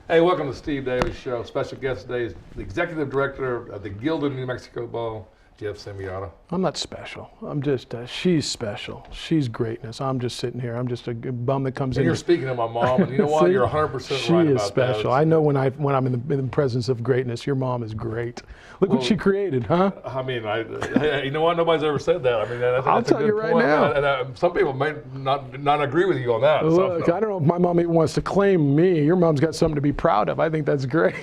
Hey, welcome to Steve Davis Show. Special guest today is the Executive Director of the Gilded New Mexico Bowl, Jeff Semiotta. I'm not special. I'm just, she's special. She's greatness. I'm just sitting here. I'm just a bum that comes And in. you're speaking of my mom, and you know what? See? You're 100% She right is about special. that. I know when I'm in the presence of greatness, your mom is great. Look what she created, huh? I mean, you know what? Nobody's ever said that. I mean, I'll that's a tell good you right point. now. And some people may not agree with you on that. Look, I don't know if my mom even wants to claim me. Your mom's got something to be proud of. I think that's great.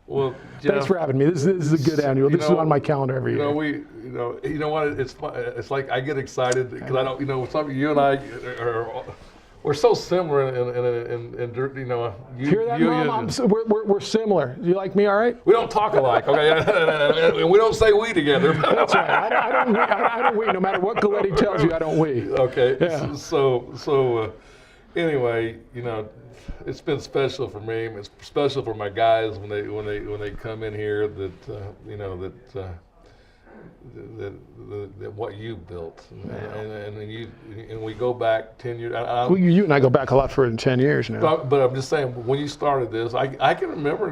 Well, Jeff, thanks for having me. This is a good annual. This is on my calendar every year. You know what? It's like I get excited because I don't. You and I we're so similar in you know. Hear that, Mom? We're similar. You like me, all right? We don't talk alike, okay? And we don't say we together. That's right. I don't we. No matter what Galletti tells you, I don't we. Okay. Yeah. So anyway, it's been special for me. It's special for my guys when they come in here that what you built, and we go back 10 years. Well, you and I go back a lot further than 10 years now. But I'm just saying, when you started this, I can remember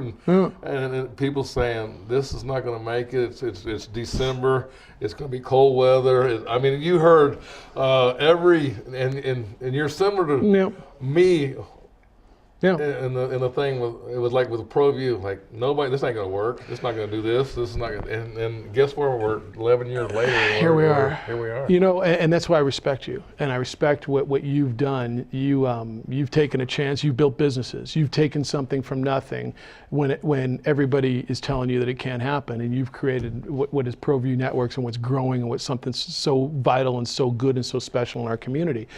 and people saying this is not going to make it. It's December. It's going to be cold weather. I mean, you heard and you're similar to me. Yeah. And the thing was like with ProView, like nobody, this ain't gonna work. It's not gonna do this. This is not gonna. And guess where we're 11 years later. Here we are. Here we are. And that's why I respect you, and I respect what you've done. You've taken a chance. You've built businesses. You've taken something from nothing when everybody is telling you that it can't happen, and you've created what is ProView Networks and what's growing and what's something so vital and so good and so special in our community.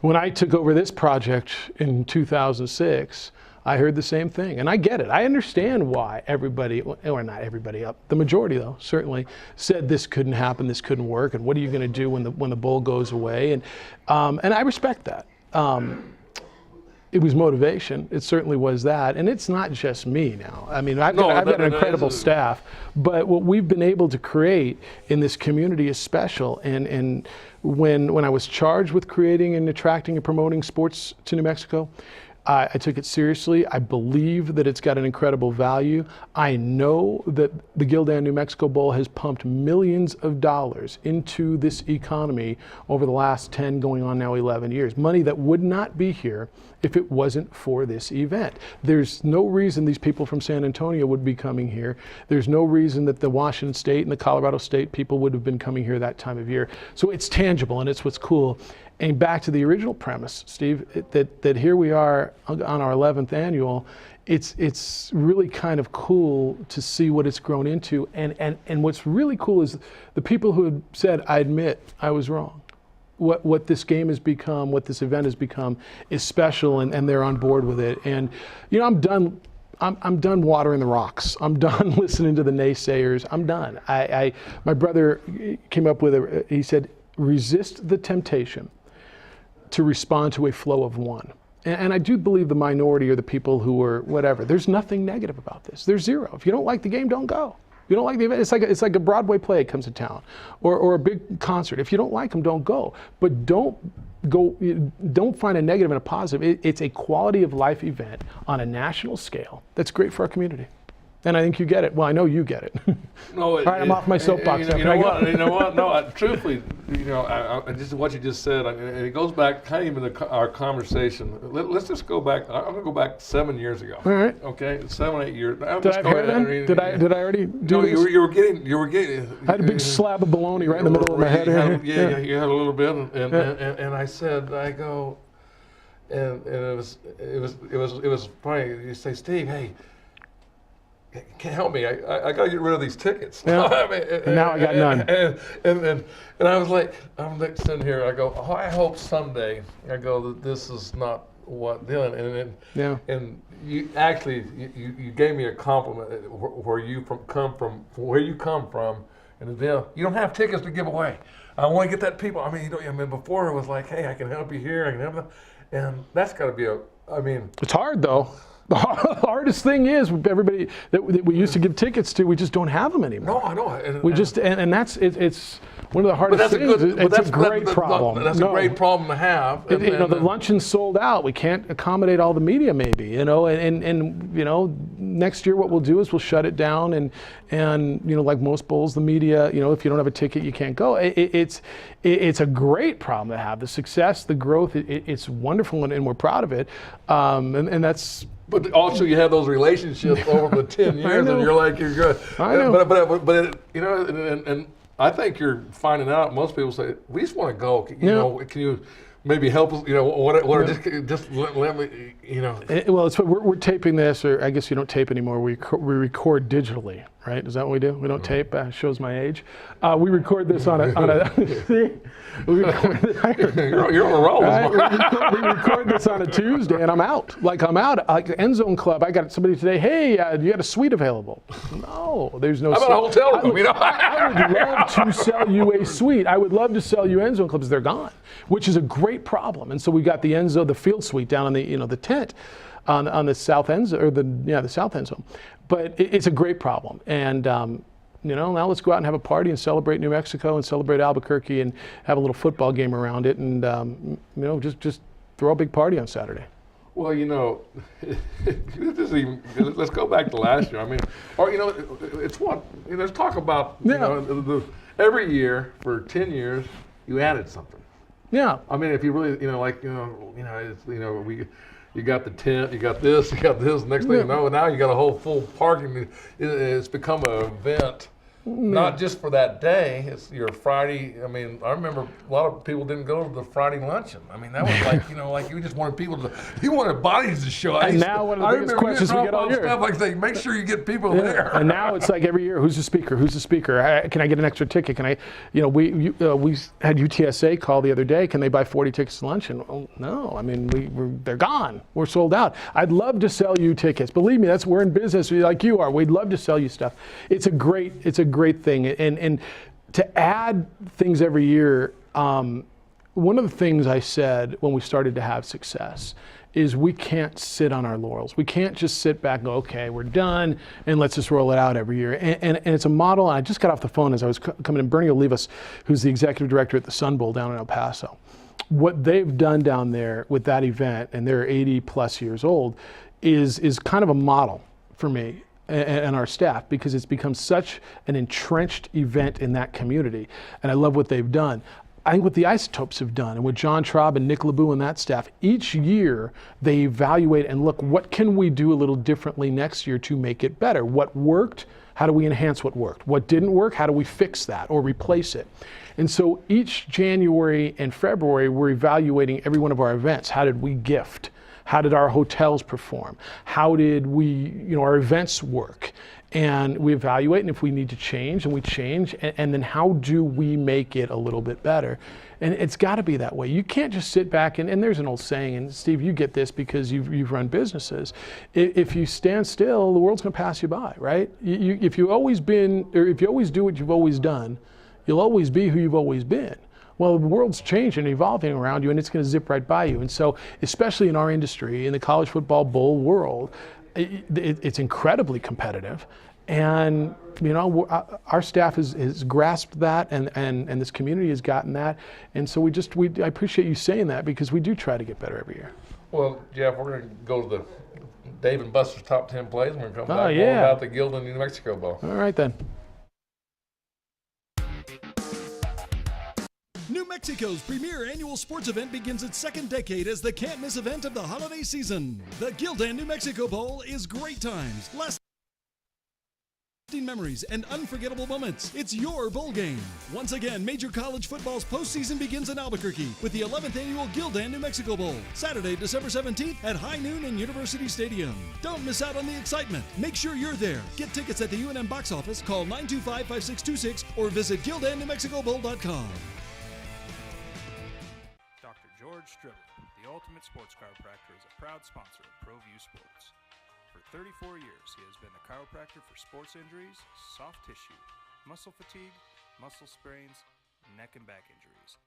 When I took over this project in 2006, I heard the same thing, and I get it. I understand why everybody, or not everybody, the majority though, certainly said this couldn't happen, this couldn't work, and what are you going to do when the bowl goes away? And I respect that. It was motivation. It certainly was that, and it's not just me now. I mean, I've got an incredible staff, but what we've been able to create in this community is special. And when I was charged with creating and attracting and promoting sports to New Mexico, I took it seriously. I believe that it's got an incredible value. I know that the Gildan New Mexico Bowl has pumped millions of dollars into this economy over the last 10, going on now 11 years. Money that would not be here if it wasn't for this event. There's no reason these people from San Antonio would be coming here. There's no reason that the Washington State and the Colorado State people would have been coming here that time of year. So it's tangible, and it's what's cool. And back to the original premise, Steve, that here we are on our 11th annual. It's really kind of cool to see what it's grown into. And what's really cool is the people who had said, I admit I was wrong. What this game has become, what this event has become is special, and they're on board with it. And I'm done. I'm done watering the rocks. I'm done listening to the naysayers. I'm done. My brother came up with he said, resist the temptation to respond to a flow of one. And I do believe the minority are the people who are whatever. There's nothing negative about this. There's zero. If you don't like the game, don't go. If you don't like the event, it's like a Broadway play that comes to town, or a big concert. If you don't like them, don't go. But don't find a negative and a positive. It's a quality of life event on a national scale that's great for our community. And I think you get it. Well, I know you get it. No, all right, I'm off my soapbox. You know what? No, truthfully, just what you just said, and it goes back kind of into our conversation. Let's just go back. I'm gonna go back 7 years ago. All right. Okay, 7, 8 years. Did I have hair then? Did I already do this? You were getting. I had a big slab of bologna right in the middle of my head. Yeah, you had a little bit, and I said, and it was funny. You say, Steve, hey, can't help me. I got to get rid of these tickets. Yeah. And now I got none. And I was like, I'm sitting here. I go, I hope someday. I go that this is not what Dylan. And you actually you gave me a compliment where you come from, and then you don't have tickets to give away. I want to get that people. I mean, before it was like, hey, I can help you here. I can help you, and that's got to be it's hard though. The hardest thing is everybody that we used to give tickets to, we just don't have them anymore. No, I know. And that's it's one of the hardest things. It's a great problem. That's a great problem to have. The luncheon's sold out. We can't accommodate all the media, maybe. And next year what we'll do is we'll shut it down, and like most bowls, the media, if you don't have a ticket, you can't go. It's a great problem to have. The success, the growth, it's wonderful, and we're proud of it. And that's. But also, you have those relationships over the 10 years, and you're good. I know. And I think you're finding out. Most people say, "We just want to go. Can you maybe help us? Just let me. Well, we're taping this, or I guess you don't tape anymore. We record digitally, right? Is that what we do? We don't tape. Shows my age. We record this on a. You're on a roll. We record this on a Tuesday, and I'm out. Like End Zone Club. I got somebody today. Hey, you got a suite available? No, there's no. How about a hotel room? I would love to sell you a suite. I would love to sell you End Zone Clubs. They're gone, which is a great problem. And so we got the End Zone, the field suite down on the tent on the south end, or the south end zone. But it's a great problem. And now let's go out and have a party and celebrate New Mexico and celebrate Albuquerque and have a little football game around it, and just throw a big party on Saturday. Well, let's go back to last year. I mean, it's what let's talk about. Every year for 10 years, you added something. Yeah. I mean, if you really, you got the tent, you got this. Next thing you know, now you got a whole full parking. It's become an event, not just for that day. It's your Friday. I mean, I remember a lot of people didn't go to the Friday luncheon. I mean, that was like you just wanted you wanted bodies to show. And now one of the biggest questions we get all year. Stuff like that. Make sure you get people there. And now it's like every year, who's the speaker? Who's the speaker? Can I get an extra ticket? Can I? We had UTSA call the other day. Can they buy 40 tickets to luncheon? Well, no. I mean, they're gone. We're sold out. I'd love to sell you tickets. Believe me, we're in business like you are. We'd love to sell you stuff. It's a great thing. And to add things every year, one of the things I said when we started to have success is we can't sit on our laurels. We can't just sit back and go, okay, we're done, and let's just roll it out every year. And it's a model. I just got off the phone as I was coming in. Bernie Olivas, who's the executive director at the Sun Bowl down in El Paso. What they've done down there with that event, and they're 80 plus years old, is kind of a model for me and our staff, because it's become such an entrenched event in that community. And I love what they've done. I think what the Isotopes have done, and what John Traub and Nick LeBou and that staff, each year they evaluate and look, what can we do a little differently next year to make it better? What worked? How do we enhance what worked? What didn't work? How do we fix that or replace it? And so each January and February, we're evaluating every one of our events. How did we gift? How did our hotels perform? How did our events work? And we evaluate, and if we need to change, and we change, and then how do we make it a little bit better? And it's got to be that way. You can't just sit back, and there's an old saying, and Steve, you get this because you've run businesses. If you stand still, the world's going to pass you by, right? If you always do what you've always done, you'll always be who you've always been. Well, the world's changing and evolving around you, and it's going to zip right by you. And so, especially in our industry, in the college football bowl world, it's incredibly competitive. And our staff has grasped that, and this community has gotten that. And so I appreciate you saying that, because we do try to get better every year. Well, Jeff, we're going to go to the Dave and Buster's top 10 plays, and we're going to come back more about the Gildan New Mexico Bowl. All right, then. New Mexico's premier annual sports event begins its second decade as the can't-miss event of the holiday season. The Gildan New Mexico Bowl is great times, lasting memories, and unforgettable moments. It's your bowl game. Once again, major college football's postseason begins in Albuquerque with the 11th annual Gildan New Mexico Bowl, Saturday, December 17th at high noon in University Stadium. Don't miss out on the excitement. Make sure you're there. Get tickets at the UNM box office, call 925-5626, or visit GildanNewMexicoBowl.com. George Stribble, the ultimate sports chiropractor, is a proud sponsor of ProView Sports. For 34 years, he has been the chiropractor for sports injuries, soft tissue, muscle fatigue, muscle sprains, neck and back injuries.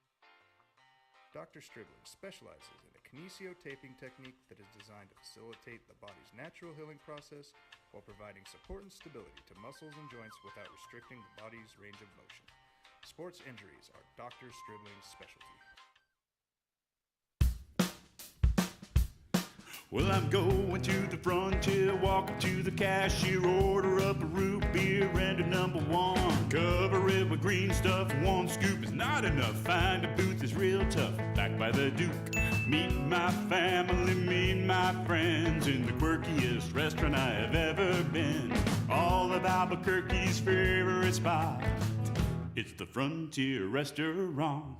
Dr. Stribling specializes in a kinesio taping technique that is designed to facilitate the body's natural healing process while providing support and stability to muscles and joints without restricting the body's range of motion. Sports injuries are Dr. Stribling's specialty. Well, I'm going to the frontier, walk up to the cashier, order up a root beer and a number one. Cover it with green stuff, one scoop is not enough. Find a booth that's real tough, backed by the Duke. Meet my family, meet my friends in the quirkiest restaurant I have ever been. All of Albuquerque's favorite spot, it's the Frontier Restaurant.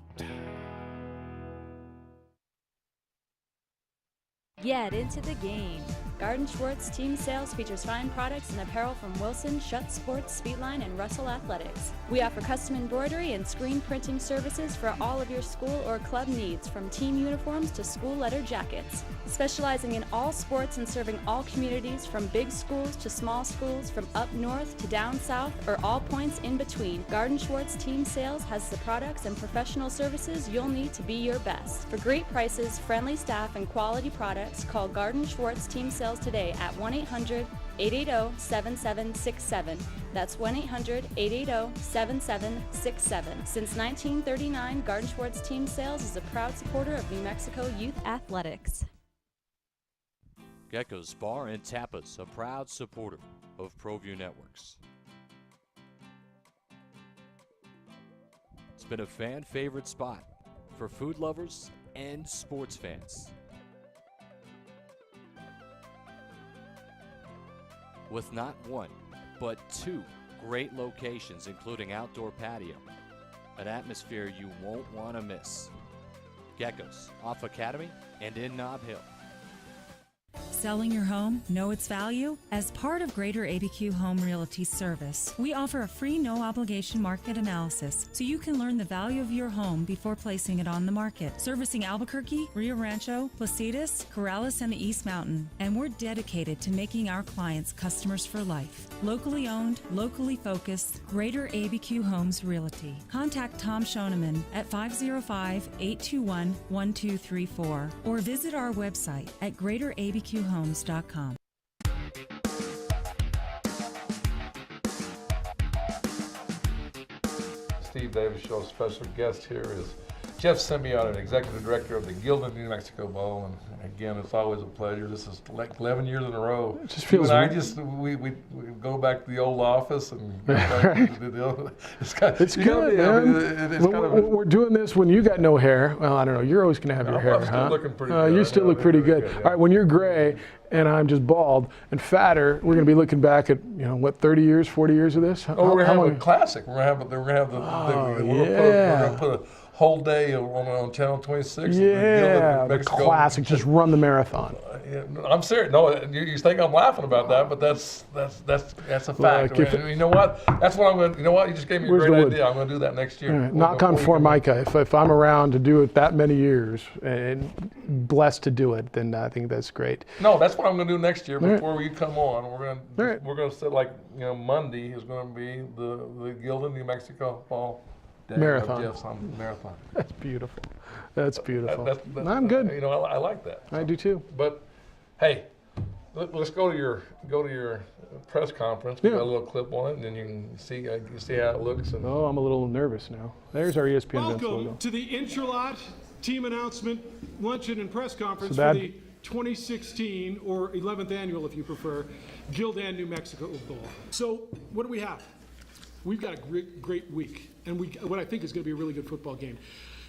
Get into the game. Garden Schwartz Team Sales features fine products and apparel from Wilson, Schutt Sports, Speedline, and Russell Athletics. We offer custom embroidery and screen printing services for all of your school or club needs, from team uniforms to school letter jackets. Specializing in all sports and serving all communities, from big schools to small schools, from up north to down south, or all points in between, Garden Schwartz Team Sales has the products and professional services you'll need to be your best. For great prices, friendly staff, and quality products, call Garden Schwartz Team Sales today at 1-800-880-7767. That's 1-800-880-7767. Since 1939, Garden Schwartz Team Sales is a proud supporter of New Mexico youth athletics. Gecko's Bar and Tapas, a proud supporter of ProView Networks. It's been a fan favorite spot for food lovers and sports fans. With not one, but two great locations, including outdoor patio, an atmosphere you won't want to miss. Gecko's, off Academy and in Nob Hill. Selling your home? Know its value? As part of Greater ABQ Home Realty Service, we offer a free no-obligation market analysis so you can learn the value of your home before placing it on the market. Servicing Albuquerque, Rio Rancho, Placitas, Corrales, and the East Mountain. And we're dedicated to making our clients customers for life. Locally owned, locally focused, Greater ABQ Homes Realty. Contact Tom Schoeneman at 505-821-1234 or visit our website at greaterabqhomes.com. Steve Davis Show's special guest here is Jeff Simeon, Executive Director of the Gildan New Mexico Bowl, and again, it's always a pleasure. This is like 11 years in a row. It just feels we go back to the old office and go back to the it's good, man. We're doing this when you got no hair. Well, I don't know. You're always going to have your hair, I'm still looking pretty good. You still look pretty good. Yeah. All right, when you're gray and I'm just bald and fatter, we're going to be looking back at, 30 years, 40 years of this? We're going to have a classic. We're going to have the put a whole day on Channel 26. Yeah, the classic. Just run the marathon. I'm serious. No, you think I'm laughing about that, but that's a fact. You know what? That's what I'm going to. You know what? You just gave me a great idea. I'm going to do that next year. Right. Knock on Formica. If I'm around to do it that many years and blessed to do it, then I think that's great. No, that's what I'm going to do next year before you come on. We're going to say Monday is going to be the Gildan New Mexico Fall. Marathon. Marathon. That's beautiful. That's beautiful. I'm good. I like that. I do too. But hey, let's go to your press conference. We got a little clip on it, and then you can see how it looks. And I'm a little nervous now. There's our ESPN logo. Welcome to the Intralot team announcement luncheon and press conference for the 2016 or 11th annual, if you prefer, Gildan New Mexico Bowl. So what do we have? We've got a great week, and what I think is going to be a really good football game.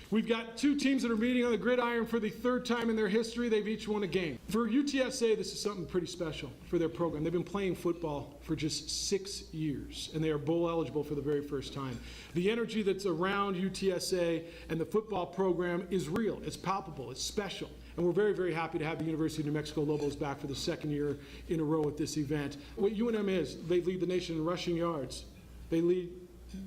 We've got two teams that are meeting on the gridiron for the third time in their history. They've each won a game. For UTSA, this is something pretty special for their program. They've been playing football for just 6 years, and they are bowl eligible for the very first time. The energy that's around UTSA and the football program is real. It's palpable. It's special. And we're very, very happy to have the University of New Mexico Lobos back for the second year in a row at this event. What UNM is, they lead the nation in rushing yards. They lead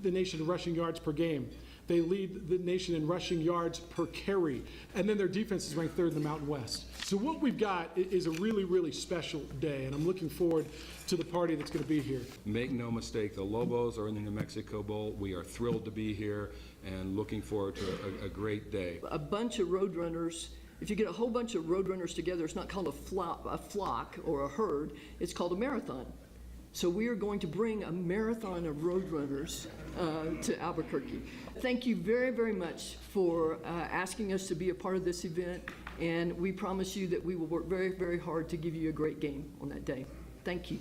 the nation in rushing yards per game. They lead the nation in rushing yards per carry. And then their defense is ranked third in the Mountain West. So what we've got is a really, really special day, and I'm looking forward to the party that's going to be here. Make no mistake, the Lobos are in the New Mexico Bowl. We are thrilled to be here and looking forward to a great day. A bunch of Roadrunners. If you get a whole bunch of Roadrunners together, it's not called a flock or a herd. It's called a marathon. So we are going to bring a marathon of Roadrunners to Albuquerque. Thank you very, very much for asking us to be a part of this event, and we promise you that we will work very, very hard to give you a great game on that day. Thank you.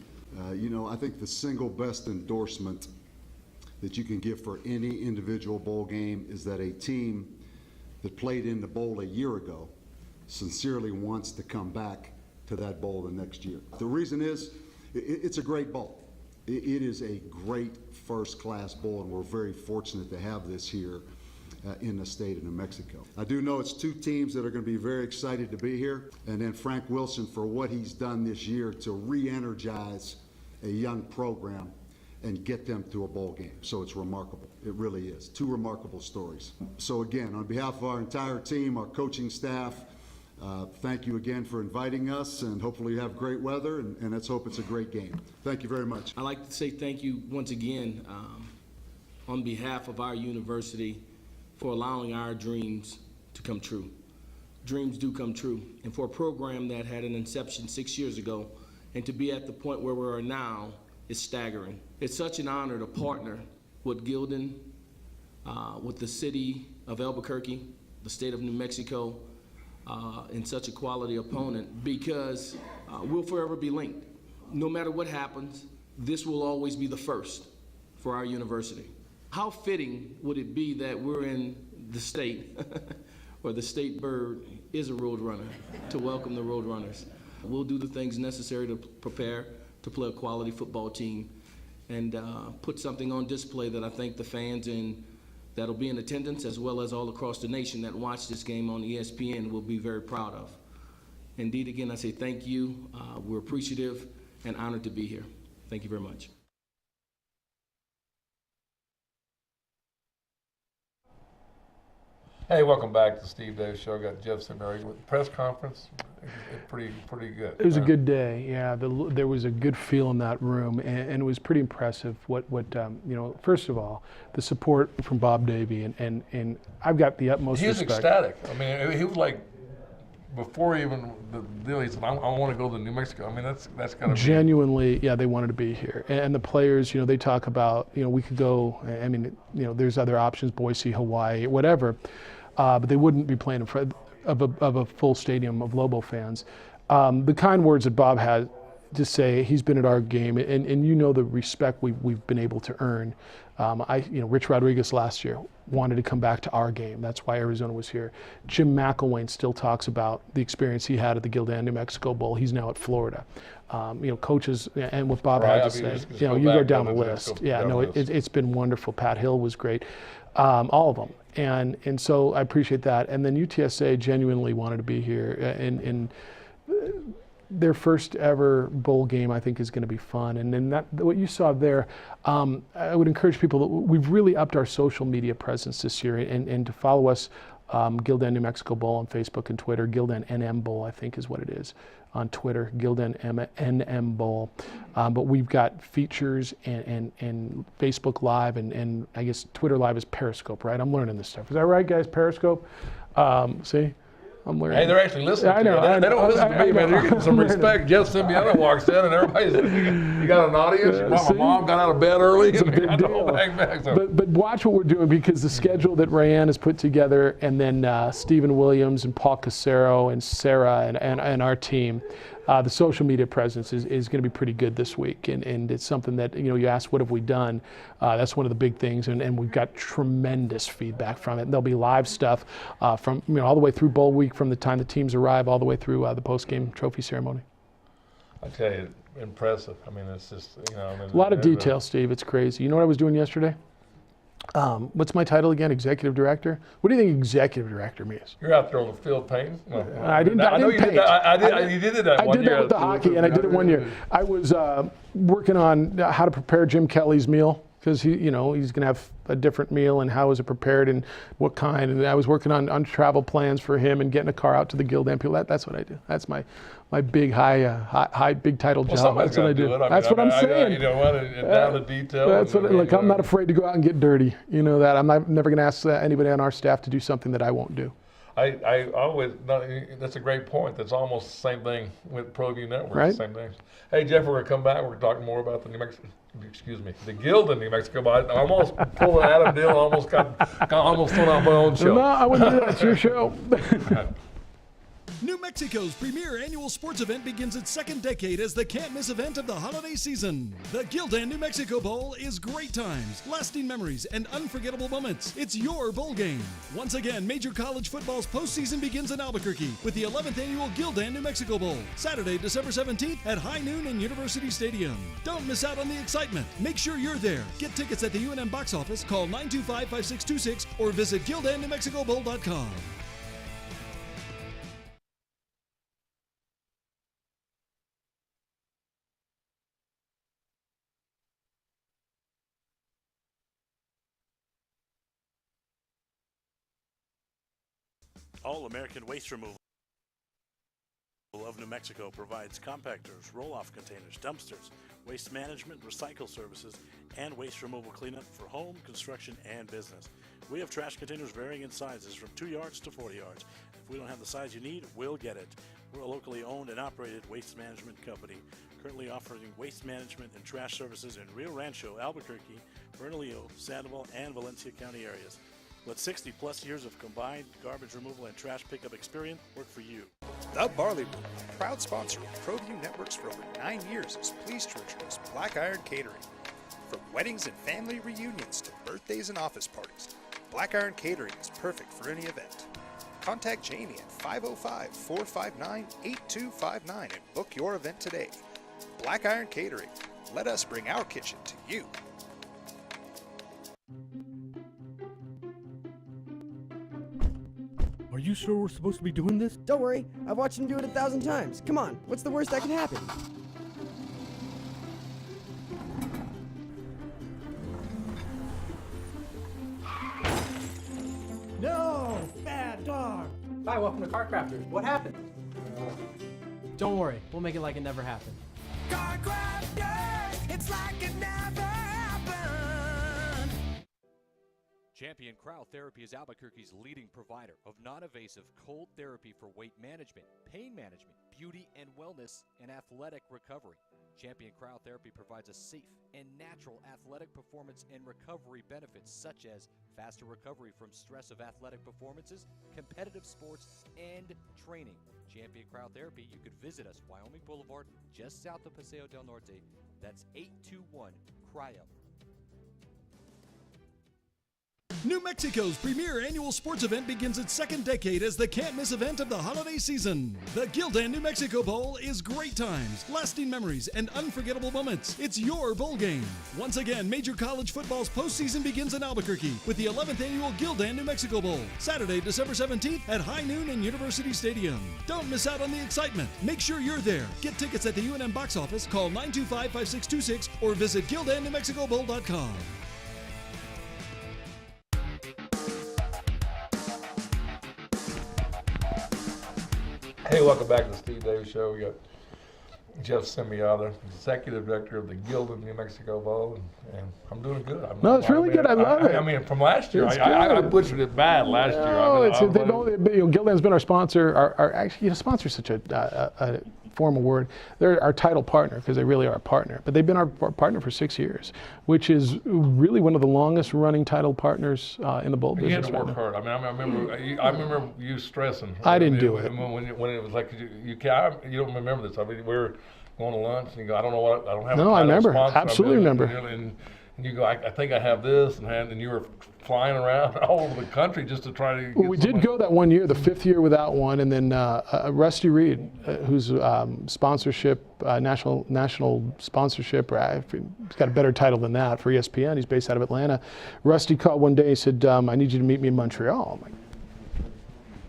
You know, I think the single best endorsement that you can give for any individual bowl game is that a team that played in the bowl a year ago sincerely wants to come back to that bowl the next year. The reason is, it's a great bowl. It is a great first-class bowl, and we're very fortunate to have this here in the state of New Mexico. I do know it's two teams that are going to be very excited to be here, and then Frank Wilson for what he's done this year to re-energize a young program and get them to a bowl game. So it's remarkable. It really is. Two remarkable stories. So again, on behalf of our entire team, our coaching staff, thank you again for inviting us, and hopefully you have great weather, and let's hope it's a great game. Thank you very much. I'd like to say thank you once again on behalf of our university for allowing our dreams to come true. Dreams do come true. And for a program that had an inception 6 years ago, and to be at the point where we are now is staggering. It's such an honor to partner with Gildan, with the city of Albuquerque, the state of New Mexico, in such a quality opponent, because we'll forever be linked. No matter what happens, this will always be the first for our university. How fitting would it be that we're in the state, where the state bird is a Roadrunner, to welcome the Roadrunners. We'll do the things necessary to prepare to play a quality football team and put something on display that I think the fans that'll be in attendance, as well as all across the nation that watch this game on ESPN, will be very proud of. Indeed, again, I say thank you. We're appreciative and honored to be here. Thank you very much. Hey, welcome back to the Steve Davis Show. I got Jeff Seminary with the press conference. Pretty good. It was a good day. Yeah, there was a good feel in that room, and it was pretty impressive. What you know, first of all, the support from Bob Davie, and I've got the utmost respect. He was ecstatic. I mean, he was like, before even the deal, he said, I want to go to New Mexico. I mean, that's got to be. Genuinely, yeah, they wanted to be here. And the players, you know, they talk about, you know, we could go, I mean, you know, there's other options, Boise, Hawaii, whatever, but they wouldn't be playing in front of a full stadium of Lobo fans. The kind words that Bob had to say, he's been at our game, and you know the respect we've been able to earn. You know, Rich Rodriguez last year wanted to come back to our game. That's why Arizona was here. Jim McElwain still talks about the experience he had at the Gildan New Mexico Bowl. He's now at Florida. You know, coaches, and what Bob had to say, you know, you go down the list. Yeah, no, it's been wonderful. Pat Hill was great. All of them. And so I appreciate that. And then UTSA genuinely wanted to be here. And their first ever bowl game, I think, is going to be fun. And then what you saw there, I would encourage people that we've really upped our social media presence this year, and to follow us, Gildan New Mexico Bowl on Facebook and Twitter. Gildan NM Bowl, I think, is what it is on Twitter. Gildan NM Bowl. But we've got features and Facebook Live, and I guess Twitter Live is Periscope, right? I'm learning this stuff. Is that right, guys? Periscope. See. I'm learning. Hey, they're actually listening. I know. They don't listen to me, man. They're getting some respect. Jeff Symbiano walks in, and everybody's like, you got an audience? My mom got out of bed early. It's a big deal. But watch what we're doing, because the schedule that Rayanne has put together, and then Stephen Williams and Paul Casero and Sarah and our team, the social media presence is going to be pretty good this week, and it's something that, you know, you asked what have we done. That's one of the big things, and we've got tremendous feedback from it. And there'll be live stuff from, you know, all the way through bowl week, from the time the teams arrive all the way through the post-game trophy ceremony. I tell you, impressive. I mean, it's just, you know, I mean, a lot of detail, Steve. It's crazy. You know what I was doing yesterday? What's my title again? Executive Director? What do you think executive director means? You're out there on the field painting? No, I didn't paint. You did that. You did that one year. I did that with the hockey, and I did it one year. I was working on how to prepare Jim Kelly's meal, because he's going to have a different meal, and how is it prepared and what kind. And I was working on travel plans for him and getting a car out to the Gildan people. That's what I do. That's my big high big title job. That's what I do. That's what I'm saying. You know what? Down to detail. That's what. Look, I'm not afraid to go out and get dirty. You know that. I'm never going to ask anybody on our staff to do something that I won't do. I always, that's a great point. That's almost the same thing with ProView Network. Right. Same thing. Hey, Jeff, we're going to come back. We're talking more about the the Gildan New Mexico Bowl. I almost pulled an Adam deal. Almost got almost thrown off my own show. No, I wouldn't do that. It's your show. New Mexico's premier annual sports event begins its second decade as the can't-miss event of the holiday season. The Gildan New Mexico Bowl is great times, lasting memories, and unforgettable moments. It's your bowl game. Once again, Major College Football's postseason begins in Albuquerque with the 11th annual Gildan New Mexico Bowl, Saturday, December 17th at high noon in University Stadium. Don't miss out on the excitement. Make sure you're there. Get tickets at the UNM box office, call 925-5626, or visit GildanNewMexicoBowl.com. All-American Waste Removal of New Mexico provides compactors, roll-off containers, dumpsters, waste management, recycle services, and waste removal cleanup for home, construction, and business. We have trash containers varying in sizes from 2 yards to 40 yards. If we don't have the size you need, we'll get it. We're a locally owned and operated waste management company, currently offering waste management and trash services in Rio Rancho, Albuquerque, Bernalillo, Sandoval, and Valencia County areas. Let 60-plus years of combined garbage removal and trash pickup experience work for you. The Barley Room, proud sponsor of ProView Networks for over 9 years, is pleased to introduce Black Iron Catering. From weddings and family reunions to birthdays and office parties, Black Iron Catering is perfect for any event. Contact Jamie at 505-459-8259 and book your event today. Black Iron Catering. Let us bring our kitchen to you. Are you sure we're supposed to be doing this? Don't worry, I've watched him do it 1,000 times. Come on, what's the worst that could happen? No! Bad dog! Hi, welcome to Car Crafters. What happened? Don't worry, we'll make it like it never happened. Car Crafters, it's like it never happened. Champion Cryotherapy is Albuquerque's leading provider of non-invasive cold therapy for weight management, pain management, beauty and wellness, and athletic recovery. Champion Cryotherapy provides a safe and natural athletic performance and recovery benefits such as faster recovery from stress of athletic performances, competitive sports, and training. Champion Cryotherapy, you could visit us, Wyoming Boulevard, just south of Paseo del Norte. That's 821 Cryo. New Mexico's premier annual sports event begins its second decade as the can't-miss event of the holiday season. The Gildan New Mexico Bowl is great times, lasting memories, and unforgettable moments. It's your bowl game. Once again, Major College Football's postseason begins in Albuquerque with the 11th annual Gildan New Mexico Bowl, Saturday, December 17th at high noon in University Stadium. Don't miss out on the excitement. Make sure you're there. Get tickets at the UNM box office, call 925-5626, or visit GildanNewMexicoBowl.com. Hey, welcome back to the Steve Davis Show. We got Jeff Semiata, Executive Director of the Gildan New Mexico Bowl, and I'm doing good. No, it's really good. I love it. I mean, from last year, I butchered it bad last year. Gildan's been our sponsor. Actually, sponsor is such a formal word. They're our title partner because they really are a partner. But they've been our partner for 6 years, which is really one of the longest running title partners in the bowl business. You had to work hard. I mean, I remember you stressing. I didn't do it. When it was like you don't remember this. I mean, we were going to lunch and you go, I don't know what, I don't have a title I remember. sponsor. Absolutely remember. And you go, I think I have this, and you were flying around all over the country just to try to get we did go that 1 year, the 5th year without one, and then Rusty Reed, who's sponsorship, national sponsorship, or he's got a better title than that for ESPN. He's based out of Atlanta. Rusty called one day and said, I need you to meet me in Montreal. I'm like,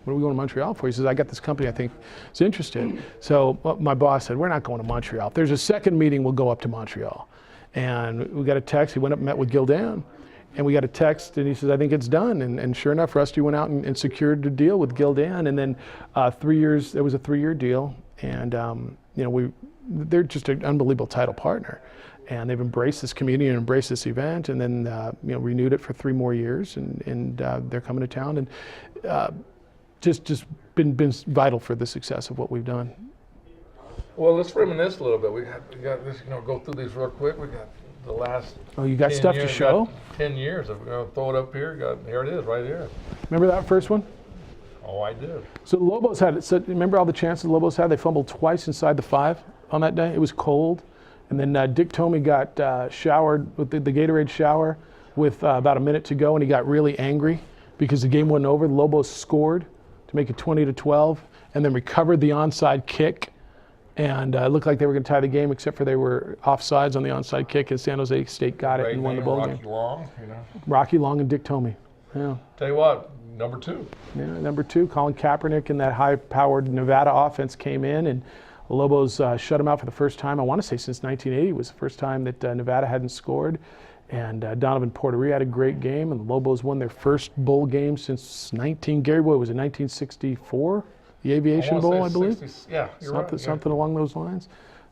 what are we going to Montreal for? He says, I got this company I think is interested. So my boss said, we're not going to Montreal. If there's a second meeting, we'll go up to Montreal. And we got a text. He went up and met with Gildan. And we got a text, and he says, I think it's done. And sure enough, Rusty went out and secured a deal with Gildan. And then 3 years, it was a 3-year deal. And they're just an unbelievable title partner. And they've embraced this community and embraced this event, and then renewed it for 3 more years. And they're coming to town. And just been vital for the success of what we've done. Well, let's reminisce a little bit. We got this, go through these real quick. We got the last. Oh, you got 10 stuff years, to show? 10 years. We're going to throw it up here. Here it is, right here. Remember that first one? Oh, I do. So the Lobos had it. So remember all the chances the Lobos had? They fumbled twice inside the 5 on that day. It was cold. And then Dick Tomey got showered with the Gatorade shower with about a minute to go, and he got really angry because the game wasn't over. The Lobos scored to make it 20-12, and then recovered the onside kick. And it looked like they were going to tie the game, except for they were offsides on the onside kick, and San Jose State got it and won the bowl game. Rocky Long, Rocky Long and Dick Tomey. Yeah. Tell you what, number 2. Yeah, number 2, Colin Kaepernick and that high-powered Nevada offense came in, and the Lobos shut them out for the first time. I want to say since 1980 was the first time that Nevada hadn't scored. And Donovan Porteria had a great game, and the Lobos won their first bowl game since Gary Boy, was it 1964? The Aviation Bowl, I believe? 60, yeah, you're right. Something along those lines.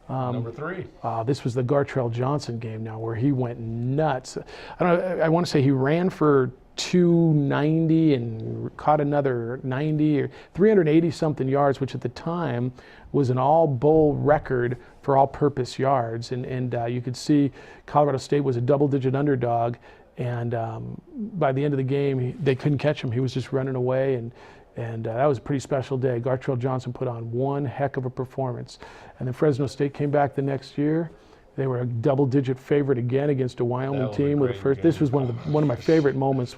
Number 3. This was the Gartrell Johnson game now, where he went nuts. I want to say he ran for 290 and caught another 90 or 380 something yards, which at the time was an all bowl record for all-purpose yards. And you could see Colorado State was a double-digit underdog, and by the end of the game, they couldn't catch him. He was just running away, and that was a pretty special day. Gartrell Johnson put on one heck of a performance. And then Fresno State came back the next year. They were a double-digit favorite again against a Wyoming team with the first. This was one of my favorite moments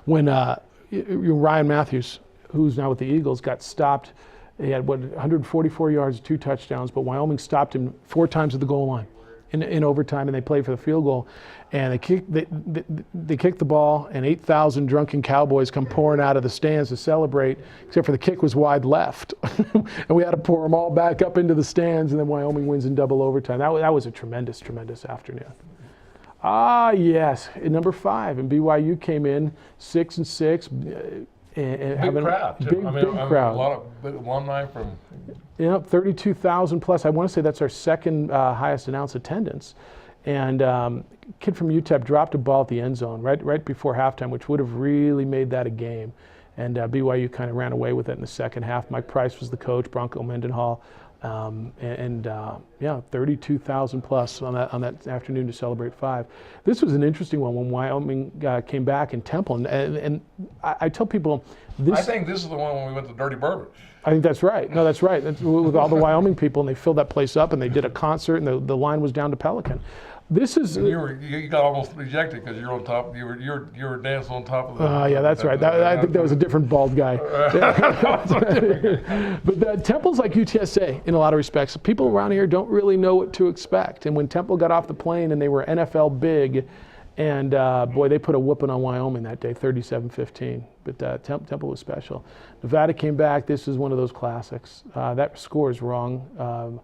when Ryan Matthews, who's now with the Eagles, got stopped. He had 144 yards, 2 touchdowns, but Wyoming stopped him 4 times at the goal line in overtime, and they played for the field goal. And they kicked the ball, and 8,000 drunken cowboys come pouring out of the stands to celebrate, except for the kick was wide left. And we had to pour them all back up into the stands, and then Wyoming wins in double overtime. That was a tremendous, tremendous afternoon. Ah, yes, at number 5, and BYU came in 6-6. Big crowd, too. Big crowd. A lot of big alumni from. 32,000 plus. I want to say that's our second highest announced attendance. And kid from UTEP dropped a ball at the end zone right before halftime, which would have really made that a game. And BYU kind of ran away with it in the second half. Mike Price was the coach, Bronco Mendenhall. 32,000 plus on that afternoon to celebrate 5. This was an interesting one when Wyoming came back in Temple, and I tell people this. I think this is the one when we went to Dirty Bourbon. I think that's right. No, that's right. That's with all the Wyoming people, and they filled that place up, and they did a concert, and the line was down to Pelican. This is. You got almost ejected because you're on top. You were dancing on top of the. Yeah, that's right. I think that was a different bald guy. But Temple's like UTSA in a lot of respects. People around here don't really know what to expect. And when Temple got off the plane and they were NFL big, and boy, they put a whooping on Wyoming that day, 37-15. But Temple was special. Nevada came back. This is one of those classics. That score is wrong.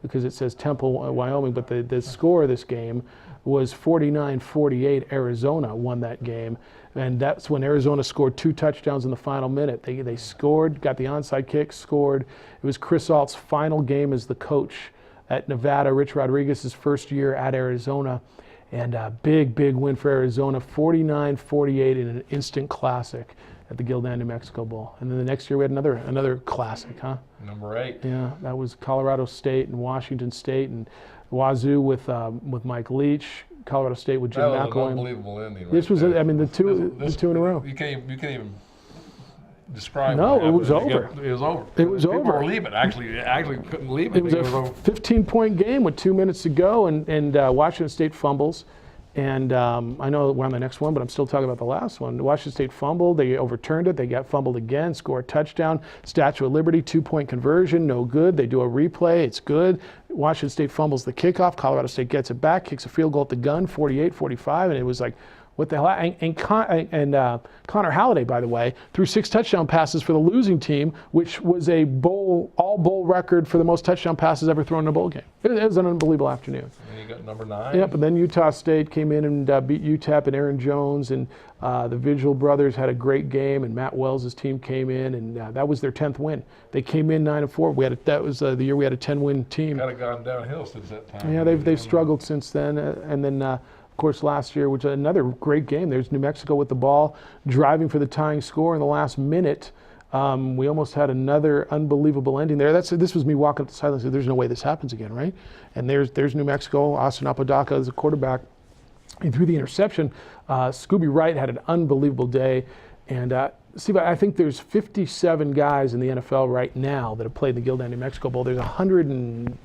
Because it says Temple, Wyoming, but the score of this game was 49-48. Arizona won that game, and that's when Arizona scored 2 touchdowns in the final minute. They scored, got the onside kick, scored. It was Chris Alt's final game as the coach at Nevada. Rich Rodriguez's first year at Arizona, and a big win for Arizona, 49-48 in an instant classic at the Gildan, New Mexico Bowl. And then the next year we had another classic, huh? Number 8. Yeah, that was Colorado State and Washington State, and Wazoo with Mike Leach, Colorado State with Jim McElwain. That was an unbelievable ending. This was, the two in a row. You can't even describe. No, it was over. It was over. It was over. People were leaving. Actually couldn't leave it. It was a 15-point game with 2 minutes to go, and Washington State fumbles. And I know we're on the next one, but I'm still talking about the last one. Washington State fumbled. They overturned it. They got fumbled again, score a touchdown. Statue of Liberty, 2-point conversion, no good. They do a replay. It's good. Washington State fumbles the kickoff. Colorado State gets it back, kicks a field goal at the gun, 48-45. And it was like, what the hell? And Connor Halliday, by the way, threw 6 touchdown passes for the losing team, which was a all-bowl record for the most touchdown passes ever thrown in a bowl game. It was an unbelievable afternoon. And you got number 9. Yep, and then Utah State came in and beat UTEP, and Aaron Jones and the Vigil brothers had a great game, and Matt Wells' team came in, and that was their 10th win. They came in 9-4. That was the year we had a 10-win team. Kind of gone downhill since that time. Yeah, they've struggled since then, and then. Of course, last year, which another great game. There's New Mexico with the ball, driving for the tying score in the last minute. We almost had another unbelievable ending there. This was me walking up the sideline and said, there's no way this happens again, right? And there's New Mexico. Austin Apodaca is a quarterback. He threw the interception. Scooby Wright had an unbelievable day. And Steve, I think there's 57 guys in the NFL right now that have played in the Gildan New Mexico Bowl. There's 100 and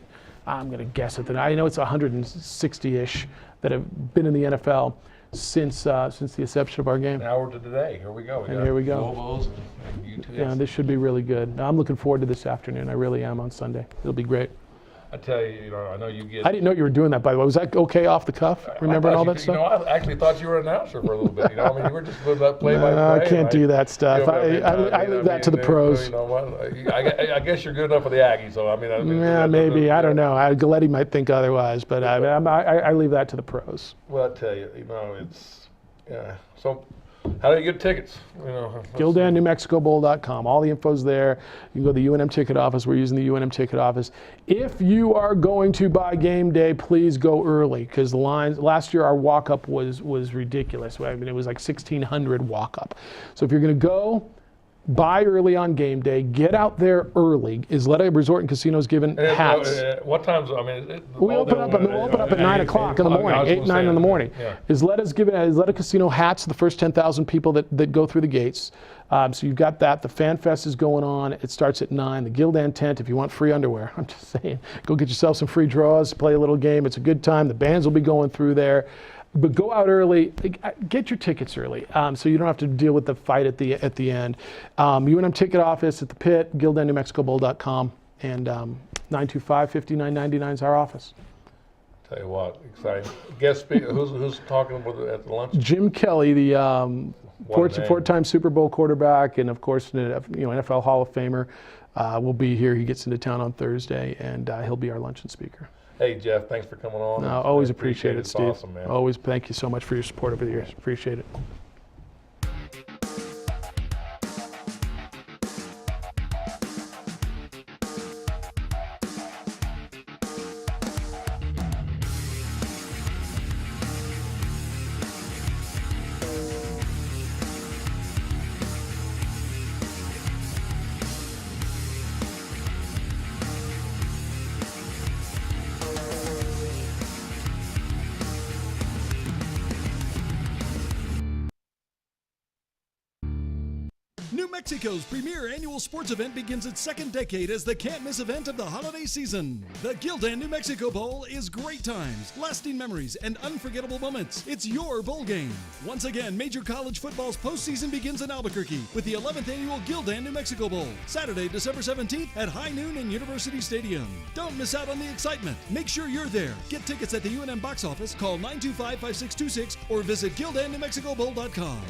I'm going to guess it. I know it's 160-ish that have been in the NFL since the inception of our game. An hour to today. Here we go. Here we go. Lobos and UTS. Yeah, this should be really good. I'm looking forward to this afternoon. I really am on Sunday. It'll be great. I tell you, I know you get. I didn't know you were doing that, by the way. Was that okay off the cuff? Remembering all that stuff? I actually thought you were an announcer for a little bit. You were just doing that play-by-play. No, I can't do that stuff. I leave that to the pros. You know what? I guess you're good enough for the Aggies, so yeah, maybe. I don't know. Galletti might think otherwise, but I leave that to the pros. Well, I tell you, it's so. How do you get tickets? GildanNewMexicoBowl.com. All the info's there. You can go to the UNM ticket office. We're using the UNM ticket office. If you are going to buy game day, please go early because the lines. Last year our walk-up was ridiculous. I mean, it was like 1,600 walk-up. So if you're going to go, buy early on game day. Get out there early. Isleta Resort and Casino's giving hats. What times? We open up at 9 o'clock in the morning, 8, 9 in the morning. Yeah. Isleta's giving Isleta Casino hats to the first 10,000 people that go through the gates. So you've got that. The Fan Fest is going on. It starts at 9. The Gildan tent, if you want free underwear, I'm just saying, go get yourself some free draws, play a little game. It's a good time. The bands will be going through there. But go out early, get your tickets early, so you don't have to deal with the fight at the end. UNM ticket office at the pit, GildanNewMexicoBowl.com, and 925-5999 is our office. Tell you what, exciting. Guest speaker, who's talking at the lunch? Jim Kelly, the four-time Super Bowl quarterback, and of course, NFL Hall of Famer, will be here. He gets into town on Thursday, and he'll be our luncheon speaker. Hey, Jeff, thanks for coming on. No, always appreciate it, Steve. Awesome, man. Always thank you so much for your support over the years. Appreciate it. New Mexico's premier annual sports event begins its second decade as the can't-miss event of the holiday season. The Gildan New Mexico Bowl is great times, lasting memories, and unforgettable moments. It's your bowl game. Once again, major college football's postseason begins in Albuquerque with the 11th annual Gildan New Mexico Bowl, Saturday, December 17th at high noon in University Stadium. Don't miss out on the excitement. Make sure you're there. Get tickets at the UNM box office, call 925-5626, or visit GildanNewMexicoBowl.com.